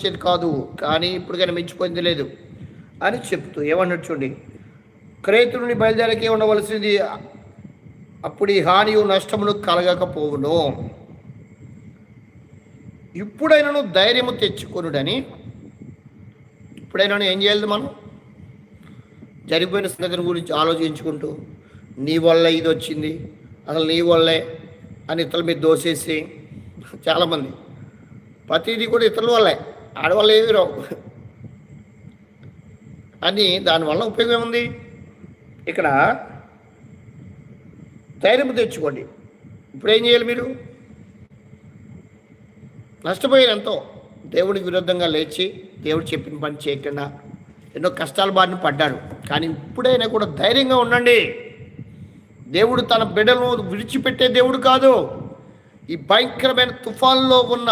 వచ్చేది కాదు, కానీ ఇప్పటికైనా మించిపోయింది లేదు అని చెప్తూ ఏమన్నట్టు చూడండి, క్రేతు నుండి బయలుదేరకే ఉండవలసింది, అప్పుడు ఈ హానియు నష్టమును కలగకపోవును. ఇప్పుడైనాను ధైర్యము తెచ్చుకొనుడని. ఇప్పుడైనా ఏం చేయాలి? మనం జరిగిపోయిన సంగతిని గురించి ఆలోచించుకుంటూ నీ వల్ల ఇది వచ్చింది, అసలు నీ వల్లే అని ఇతరుల మీద దోసేసి, చాలామంది ప్రతిదీ కూడా ఇతరుల వల్లే, ఆడవాళ్ళు ఏమి రావు అని, దానివల్ల ఉపయోగం ఏముంది? ఇక్కడ ధైర్యం తెచ్చుకోండి. ఇప్పుడు ఏం చేయాలి? మీరు నష్టపోయారు ఎంతో, దేవుడికి విరుద్ధంగా లేచి దేవుడు చెప్పిన పని చేయకుండా ఎన్నో కష్టాల బారిన పడ్డారు. కానీ ఇప్పుడైనా కూడా ధైర్యంగా ఉండండి. దేవుడు తన బిడ్డలను విడిచిపెట్టే దేవుడు కాదు. ఈ భయంకరమైన తుఫాన్లో ఉన్న